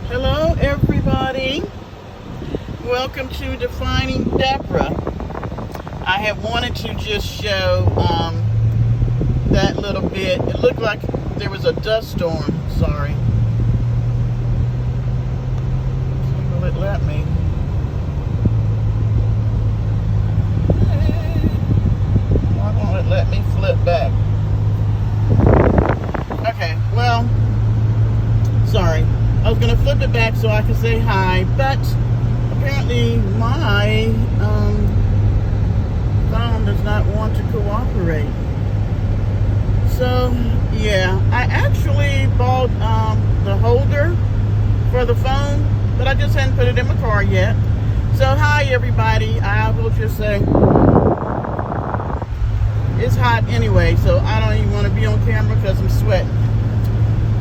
Hello, everybody. Welcome to Defining Deborah. I had wanted to just show that little bit. It looked like there was a dust storm. Sorry. Will it let me? Why won't it let me flip back? Okay, well, sorry. I was going to flip it back so I could say hi, but apparently my phone does not want to cooperate. So, yeah, I actually bought the holder for the phone, but I just hadn't put it in my car yet. So, hi, everybody. I will just say it's hot anyway, so I don't even want to be on camera because I'm sweating.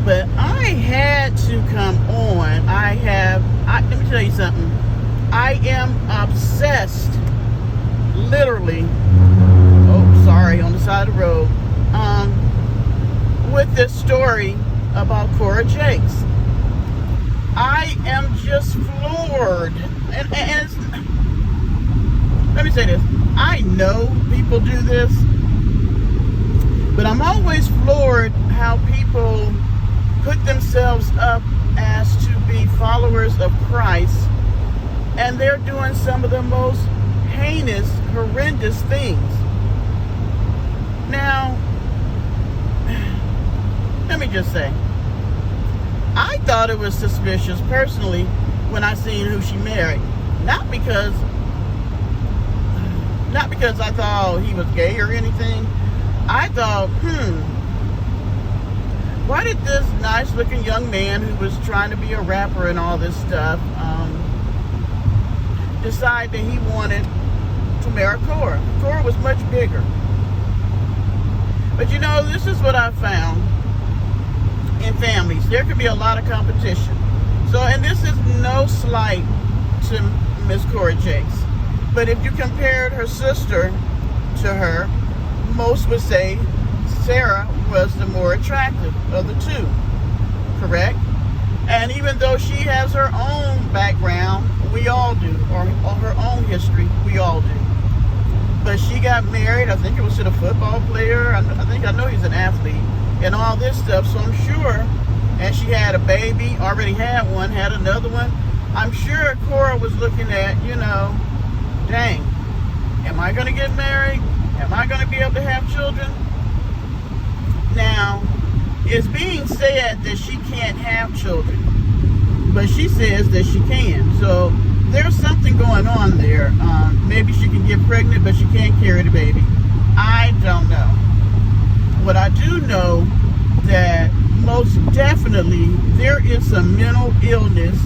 But I had to come on. Let me tell you something. I am obsessed, literally, on the side of the road, with this story about Cora Jakes. I am just floored. And let me say this. I know people do this, but I'm always floored how people put themselves up as to be followers of Christ, and they're doing some of the most heinous, horrendous things. Now, let me just say, I thought it was suspicious personally when I seen who she married. Not because I thought he was gay or anything. I thought, why did this nice looking young man who was trying to be a rapper and all this stuff decide that he wanted to marry Cora? Cora was much bigger. But you know, this is what I found in families. There can be a lot of competition. So, and this is no slight to Miss Cora Jakes, but if you compared her sister to her, most would say Sarah was the more attractive of the two, correct? And even though she has her own background, we all do, or her own history, we all do. But she got married, I think it was to the football player, I know he's an athlete, and all this stuff, so I'm sure, and she had a baby, already had one, had another one. I'm sure Cora was looking at, dang, am I going to get married? Am I going to be able to have children? Now, it's being said that she can't have children, but she says that she can. So there's something going on there. Maybe she can get pregnant, but she can't carry the baby. I don't know. What I do know that most definitely there is some mental illness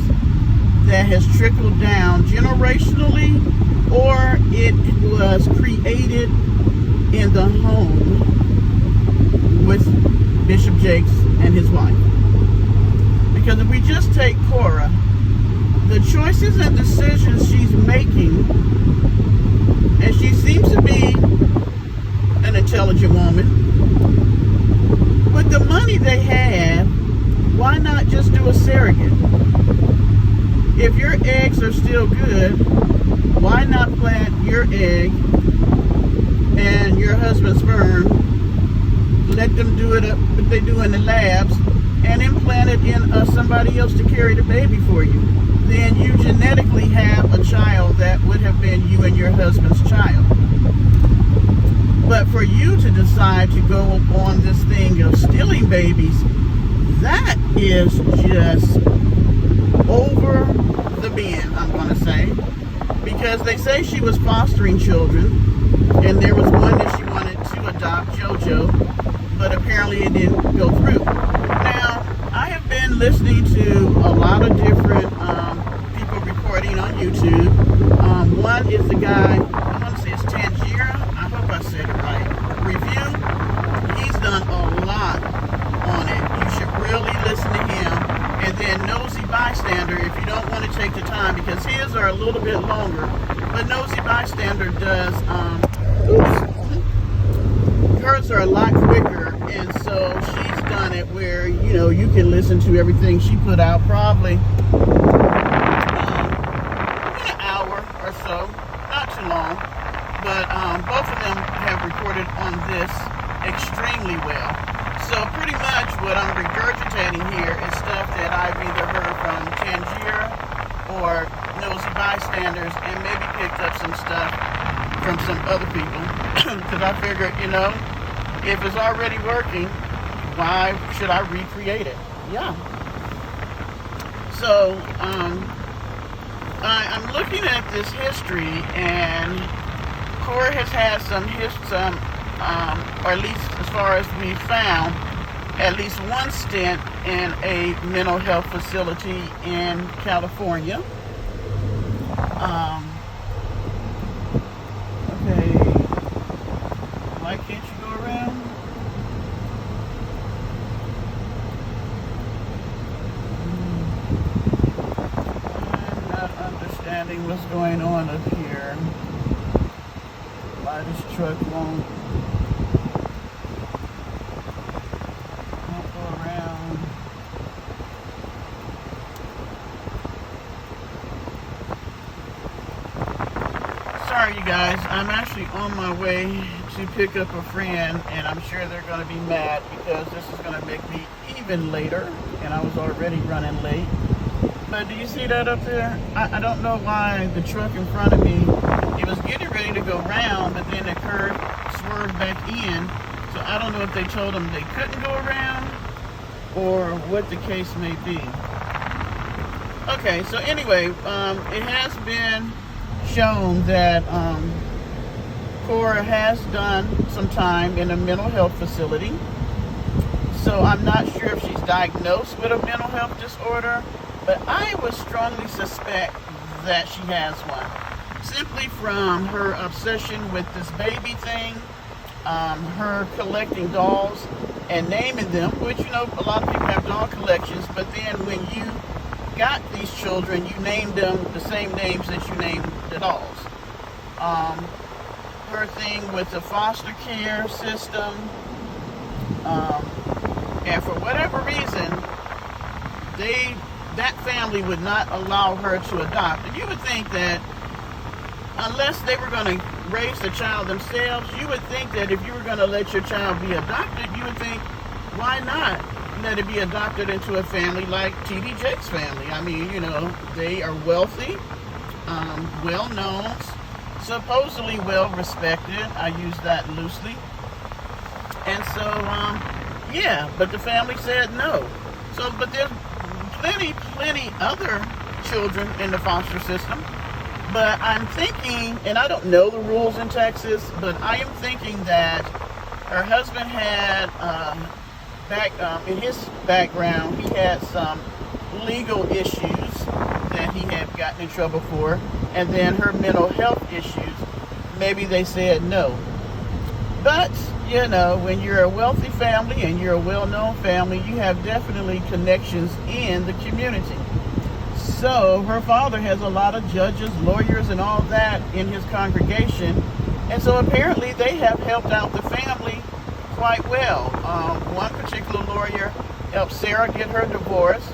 that has trickled down generationally, or it was created in the home with Bishop Jakes and his wife. Because if we just take Cora, the choices and decisions she's making, and she seems to be an intelligent woman, with the money they have, why not just do a surrogate? If your eggs are still good, why not plant your egg and your husband's sperm, let them do it up what they do in the labs, and implant it in somebody else to carry the baby for you? Then you genetically have a child that would have been you and your husband's child. But for you to decide to go on this thing of stealing babies, that is just over the bend, I'm going to say. Because they say she was fostering children, and there was one that she wanted to adopt, JoJo, but apparently it didn't go through. Now, I have been listening to a lot of different people reporting on YouTube. One is the guy, I want to say it's Tangira, I hope I said it right, review. He's done a lot on it. You should really listen to him. And then Nosy Bystander, if you don't want to take the time, because his are a little bit longer, but Nosy Bystander does, hers are a lot quicker And so she's done it where, you know, you can listen to everything she put out probably in an hour or so, not too long. But both of them have recorded on this extremely well. So pretty much what I'm regurgitating here is stuff that I've either heard from Tangier or nosy bystanders, and maybe picked up some stuff from some other people. Because I figured, you know, if it's already working, why should I recreate it? Yeah. So I'm looking at this history, and Cora has had or at least as far as we found, at least one stint in a mental health facility in California. Okay, why can't you go around? I'm not understanding what's going on up here. Why this truck won't go around. Sorry, you guys. I'm actually on my way to pick up a friend, and I'm sure they're going to be mad because this is going to make me even later, and I was already running late. But do you see that up there? I don't know why the truck in front of me, it was getting ready to go round, but then the curve swerved back in. So I don't know if they told them they couldn't go around or what the case may be. Okay, so anyway, it has been shown that Cora has done some time in a mental health facility. So I'm not sure if she's diagnosed with a mental health disorder, but I would strongly suspect that she has one. Simply from her obsession with this baby thing, her collecting dolls and naming them, which, you know, a lot of people have doll collections, but then when you got these children, you named them the same names that you named the dolls. Her thing with the foster care system, and for whatever reason, that family would not allow her to adopt. And you would think that unless they were going to raise the child themselves, you would think that if you were going to let your child be adopted, you would think, why not let it be adopted into a family like T.D. Jakes' family? I mean, you know, they are wealthy, well-known, supposedly well-respected. I use that loosely. And so, yeah, but the family said no. So, but there's plenty other children in the foster system. But I'm thinking, and I don't know the rules in Texas, but I am thinking that her husband had, in his background, he had some legal issues that he had gotten in trouble for, and then her mental health issues, maybe they said no. But, you know, when you're a wealthy family and you're a well-known family, you have definitely connections in the community. So her father has a lot of judges, lawyers, and all that in his congregation. And so apparently they have helped out the family quite well. One particular lawyer helped Sarah get her divorce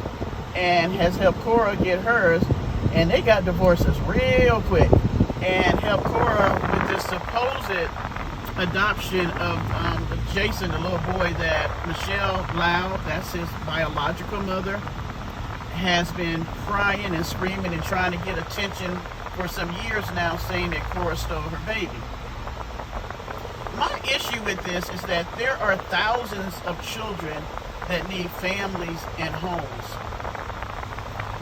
and has helped Cora get hers. And they got divorces real quick and helped Cora with this supposed adoption of Jason, the little boy that Michelle Loud, that's his biological mother, has been crying and screaming and trying to get attention for some years now, saying that Cora stole her baby. My issue with this is that there are thousands of children that need families and homes.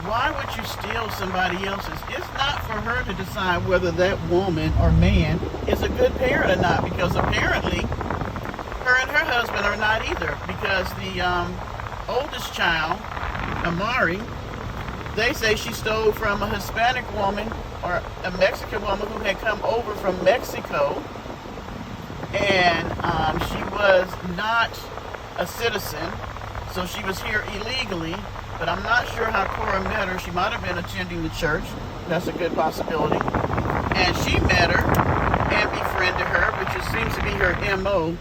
Why would you steal somebody else's? It's not for her to decide whether that woman or man is a good parent or not, because apparently her and her husband are not either, because the oldest child, Amari, they say she stole from a Hispanic woman or a Mexican woman who had come over from Mexico, and she was not a citizen, so she was here illegally. But I'm not sure how Cora met her. She might have been attending the church. That's a good possibility. And she met her and befriended her, which seems to be her MO.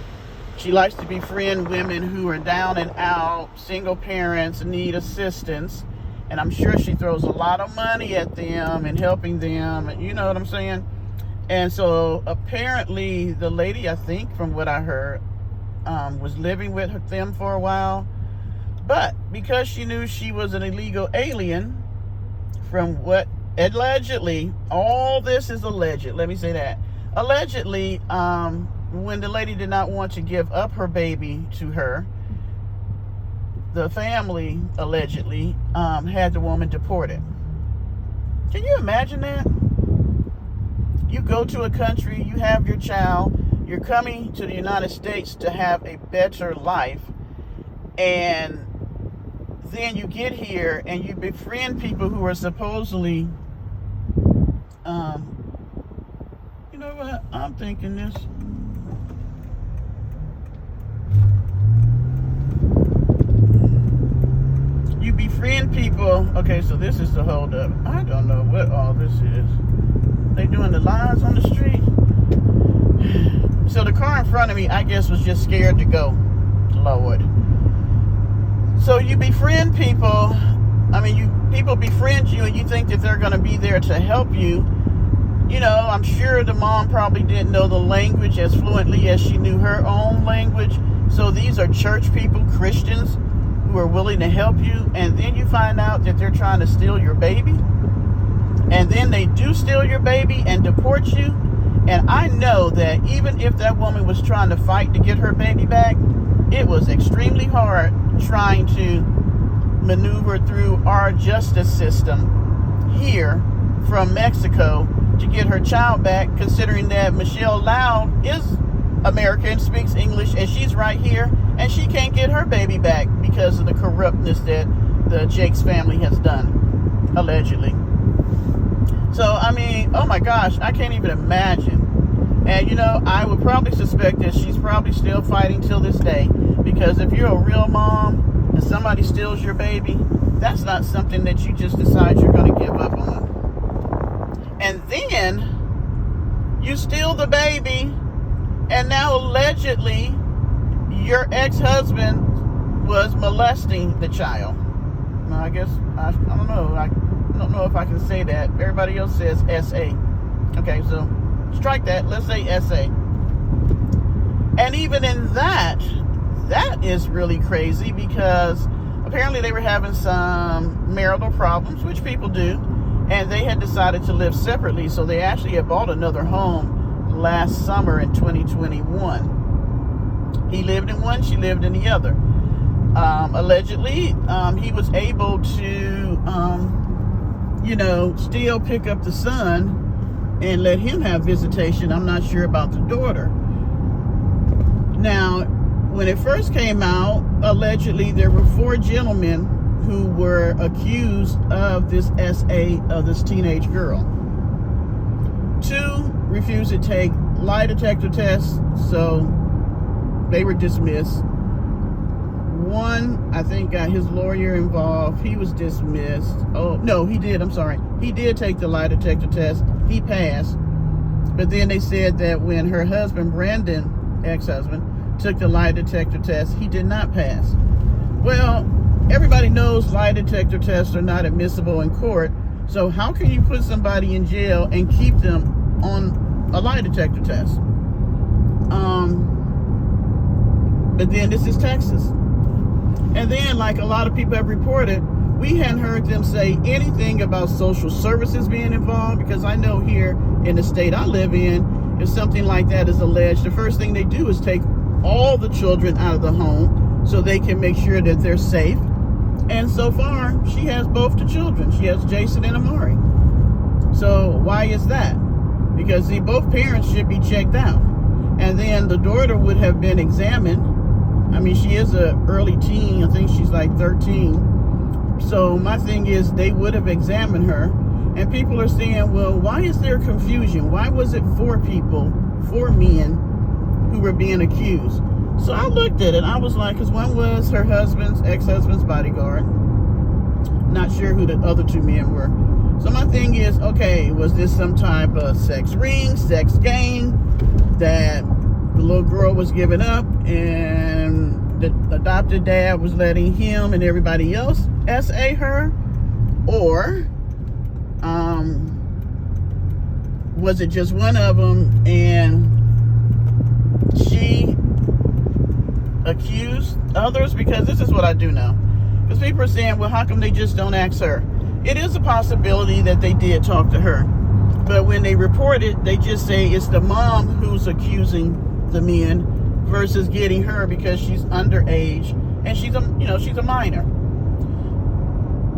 She likes to befriend women who are down and out, single parents, need assistance. And I'm sure she throws a lot of money at them and helping them. You know what I'm saying? And so apparently the lady, I think from what I heard, was living with them for a while. But because she knew she was an illegal alien, from what allegedly, all this is alleged, let me say that. Allegedly, when the lady did not want to give up her baby to her, the family allegedly had the woman deported. Can you imagine that? You go to a country, you have your child, you're coming to the United States to have a better life, and then you get here and you befriend people who are supposedly, you know what, I'm thinking this. You befriend people. Okay, so this is the holdup. I don't know what all this is. They doing the lines on the street. So the car in front of me, I guess, was just scared to go. Lord. So you befriend people. I mean, people befriend you, and you think that they're going to be there to help you. You know, I'm sure the mom probably didn't know the language as fluently as she knew her own language. So these are church people, Christians, who are willing to help you, and then you find out that they're trying to steal your baby, and then they do steal your baby and deport you. And I know that even if that woman was trying to fight to get her baby back, it was extremely hard trying to maneuver through our justice system here from Mexico to get her child back, considering that Michelle Loud is American, speaks English, and she's right here, and she can't get her baby back because of the corruptness that the Jakes family has done, allegedly. So, I mean, oh my gosh, I can't even imagine. And, you know, I would probably suspect that she's probably still fighting till this day, because if you're a real mom and somebody steals your baby, that's not something that you just decide you're going to give up on. And then you steal the baby, and now allegedly your ex-husband was molesting the child. Now, I guess, I don't know. I don't know if I can say that. Everybody else says S.A. Okay, so strike that. Let's say S.A. And even in that is really crazy, because apparently they were having some marital problems, which people do, and they had decided to live separately. So they actually had bought another home last summer in 2021. He lived in one, she lived in the other. Allegedly, he was able to, still pick up the son and let him have visitation. I'm not sure about the daughter. Now, when it first came out, allegedly there were 4 gentlemen who were accused of this SA of this teenage girl. 2 refused to take lie detector tests, so they were dismissed. 1, I think, got his lawyer involved. He was dismissed. Oh, no, he did. I'm sorry. He did take the lie detector test. He passed. But then they said that when her husband, Brandon, ex-husband, took the lie detector test, he did not pass. Well, everybody knows lie detector tests are not admissible in court. So how can you put somebody in jail and keep them on a lie detector test? But then this is Texas. And then, like a lot of people have reported, we hadn't heard them say anything about social services being involved, because I know here in the state I live in, if something like that is alleged, the first thing they do is take all the children out of the home so they can make sure that they're safe. And so far, she has both the children. She has Jason and Amari. So why is that? Because both parents should be checked out. And then the daughter would have been examined. I mean, she is an early teen. I think she's like 13. So my thing is, they would have examined her. And people are saying, well, why is there confusion? Why was it 4 people, 4 men who were being accused? So I looked at it. I was like, because one was her husband's, ex-husband's bodyguard. Not sure who the other 2 men were. So my thing is, okay, was this some type of sex ring, sex game that the little girl was giving up, and the adopted dad was letting him and everybody else SA her, or was it just one of them and she accused others? Because this is what I do know. Because people are saying, well, how come they just don't ask her? It is a possibility that they did talk to her. But when they report it, they just say it's the mom who's accusing the men versus getting her because she's underage and she's a minor.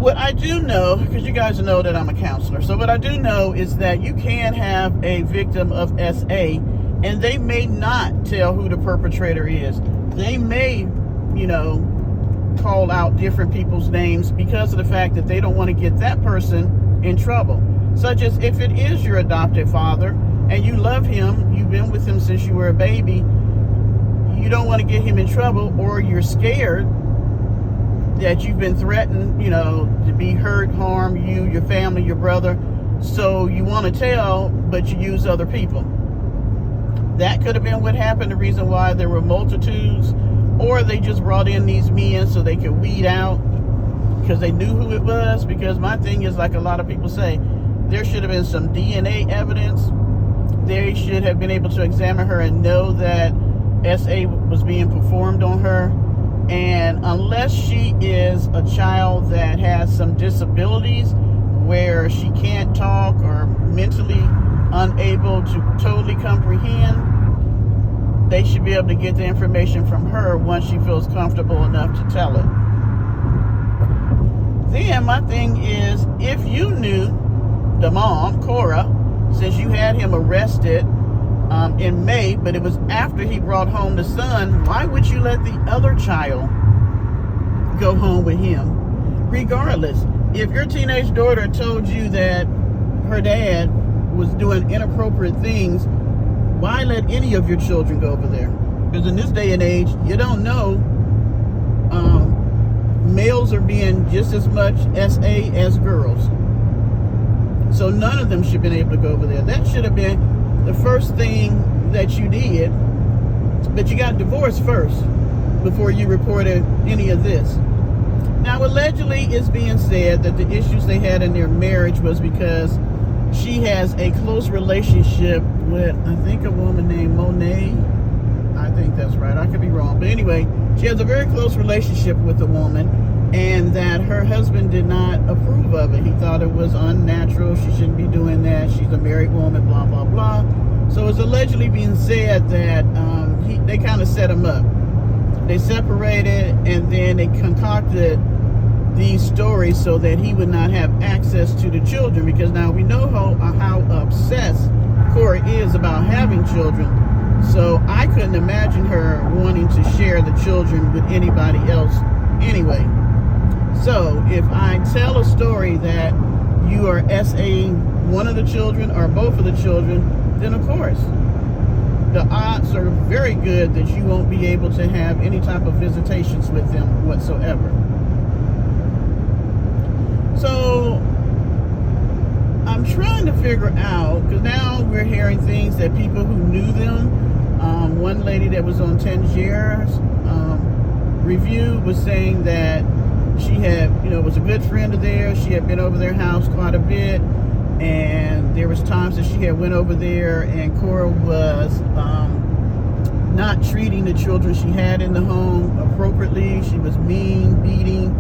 What I do know, because you guys know that I'm a counselor, so what I do know is that you can have a victim of SA and they may not tell who the perpetrator is. They may, call out different people's names because of the fact that they don't want to get that person in trouble. Such as if it is your adopted father and you love him, you've been with him since you were a baby, you don't want to get him in trouble, or you're scared that you've been threatened, to be hurt, harm, you, your family, your brother. So you want to tell, but you use other people. That could have been what happened, the reason why there were multitudes, or they just brought in these men so they could weed out because they knew who it was. Because my thing is, like a lot of people say, there should have been some DNA evidence. They should have been able to examine her and know that SA was being performed on her. And unless she is a child that has some disabilities where she can't talk or mentally unable to totally comprehend, they should be able to get the information from her once she feels comfortable enough to tell it. Then my thing is, if you knew the mom, Cora, since you had him arrested in May, but it was after he brought home the son, why would you let the other child go home with him? Regardless, if your teenage daughter told you that her dad was doing inappropriate things, why let any of your children go over there? Because in this day and age, you don't know. Males are being just as much SA as girls. So none of them should have been able to go over there. That should have been the first thing that you did. But you got divorced first before you reported any of this. Now, allegedly, it's being said that the issues they had in their marriage was because she has a close relationship with, I think, a woman named Monet. I think that's right. I could be wrong. But anyway, she has a very close relationship with the woman, and that her husband did not approve of it. He thought it was unnatural. She shouldn't be doing that. She's a married woman, blah, blah, blah. So it's allegedly being said that they kind of set him up. They separated, and then they concocted these stories so that he would not have access to the children, because now we know how obsessed Cora is about having children. So I couldn't imagine her wanting to share the children with anybody else anyway. So if I tell a story that you are SA one of the children or both of the children, then of course the odds are very good that you won't be able to have any type of visitations with them whatsoever. So I'm trying to figure out, because now we're hearing things that people who knew them, one lady that was on Tangier's review was saying that she had, was a good friend of theirs. She had been over their house quite a bit, and there was times that she had went over there and Cora was not treating the children she had in the home appropriately. She was mean, beating.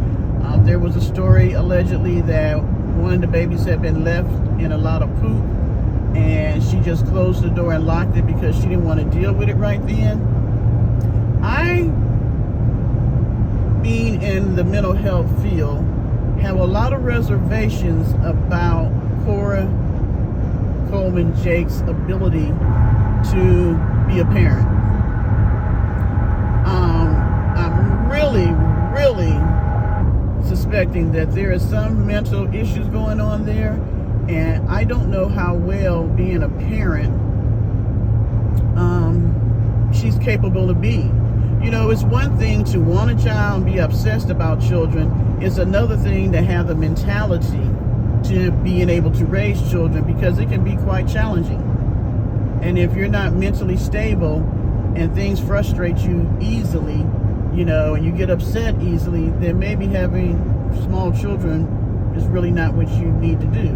There was a story allegedly that one of the babies had been left in a lot of poop, and she just closed the door and locked it because she didn't want to deal with it right then. I, being in the mental health field, have a lot of reservations about Cora Coleman Jakes' ability to be a parent. I'm really suspecting that there is some mental issues going on there, and I don't know how well being a parent she's capable of being. It's one thing to want a child and be obsessed about children. It's another thing to have the mentality to being able to raise children, because it can be quite challenging. And if you're not mentally stable, and things frustrate you easily, you know, and you get upset easily, then maybe having small children is really not what you need to do.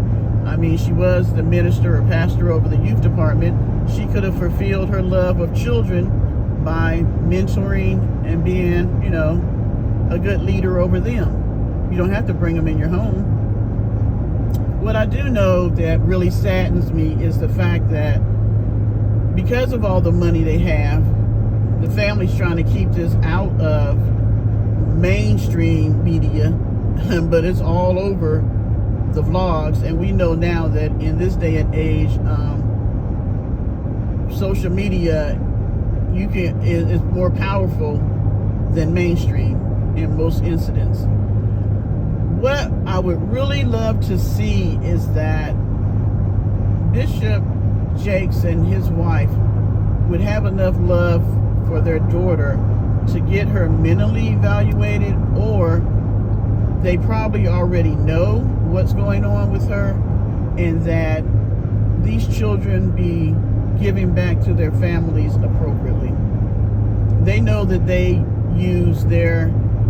I mean, she was the minister or pastor over the youth department. She could have fulfilled her love of children by mentoring and being, you know, a good leader over them. You don't have to bring them in your home. What I do know that really saddens me is the fact that because of all the money they have, the family's trying to keep this out of mainstream media, but it's all over the vlogs. And we know now that in this day and age, social media is more powerful than mainstream in most incidents. What I would really love to see is that Bishop Jakes and his wife would have enough love for their daughter to get her mentally evaluated, or they probably already know what's going on with her, and that these children be giving back to their families appropriately. They know that they use their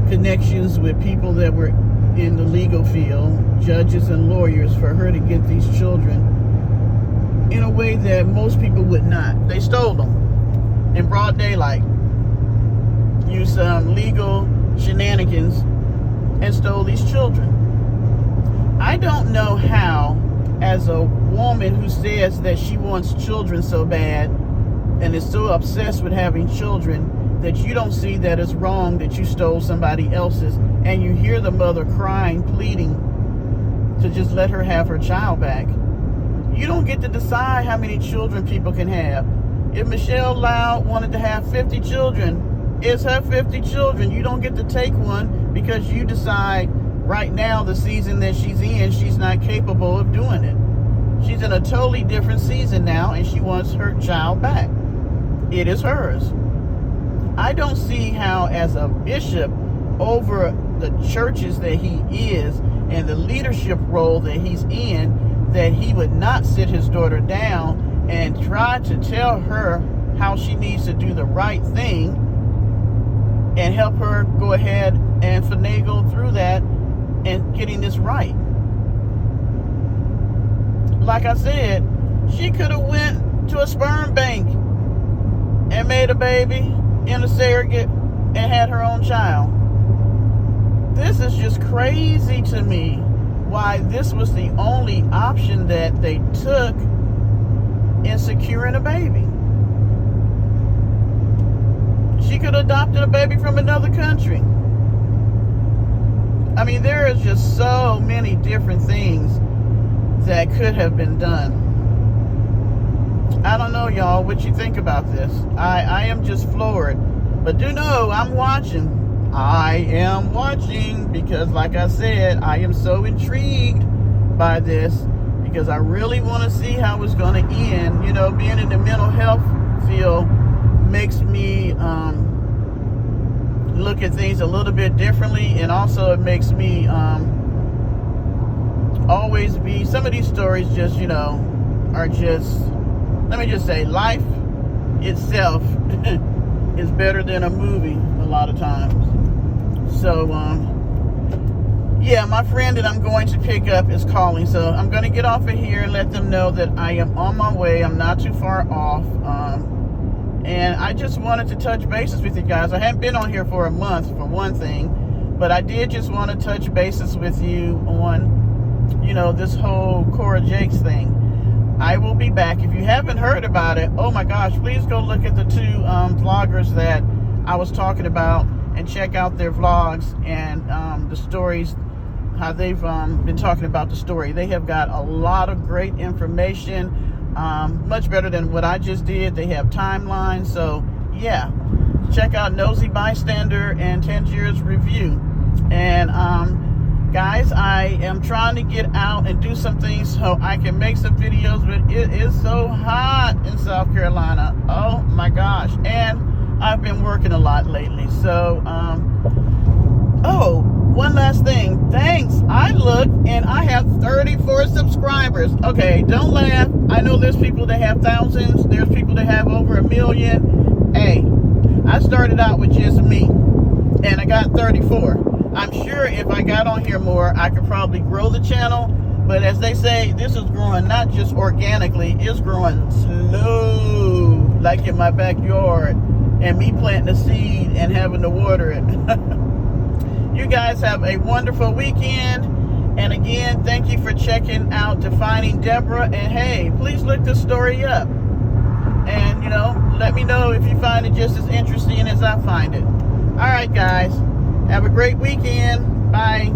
connections with people that were in the legal field, judges and lawyers, for her to get these children in a way that most people would not. They stole them in broad daylight, used some legal shenanigans, and stole these children. I don't know how, as a woman who says that she wants children so bad and is so obsessed with having children, that you don't see that it's wrong that you stole somebody else's, and you hear the mother crying, pleading to just let her have her child back. You don't get to decide how many children people can have. If Michelle Loud wanted to have 50 children, it's her 50 children. You don't get to take one because you decide right now, the season that she's in, she's not capable of doing it. She's in a totally different season now, and she wants her child back. It is hers. I don't see how, as a bishop over the churches that he is and the leadership role that he's in, that he would not sit his daughter down and try to tell her how she needs to do the right thing and help her go ahead and finagle through that and getting this right. Like I said, she could have went to a sperm bank and made a baby in a surrogate and had her own child. This is just crazy to me, why this was the only option that they took in securing a baby. She could have adopted a baby from another country. I mean, there is just so many different things that could have been done. I don't know, y'all, what you think about this. I am just floored. But do know, I'm watching. I am watching because, like I said, I am so intrigued by this because I really want to see how it's going to end. You know, being in the mental health field makes me look at things a little bit differently, and also it makes me always be, some of these stories just, you know, are just, let me just say, life itself is better than a movie a lot of times. So, yeah, my friend that I'm going to pick up is calling. So I'm going to get off of here and let them know that I am on my way. I'm not too far off. And I just wanted to touch bases with you guys. I haven't been on here for a month, for one thing. But I did just want to touch bases with you on, you know, this whole Cora Jakes thing. I will be back. If you haven't heard about it, oh my gosh, please go look at the two vloggers that I was talking about and check out their vlogs and the stories, how they've been talking about the story. They have got a lot of great information, much better than what I just did. They have timelines. So yeah, check out Nosy Bystander and Tangier's review. And guys, I am trying to get out and do some things so I can make some videos, but it is so hot in South Carolina. Oh my gosh. And I've been working a lot lately. So, oh, one last thing. Thanks. I looked and I have 34 subscribers. Okay, don't laugh. I know there's people that have thousands. There's people that have over 1 million. Hey, I started out with just me, and I got 34. I'm sure if I got on here more, I could probably grow the channel. But as they say, this is growing not just organically, it's growing slow, like in my backyard, and me planting a seed and having to water it. You guys have a wonderful weekend. And again, thank you for checking out Defining Deborah. And hey, please look this story up. And, you know, let me know if you find it just as interesting as I find it. All right, guys. Have a great weekend. Bye.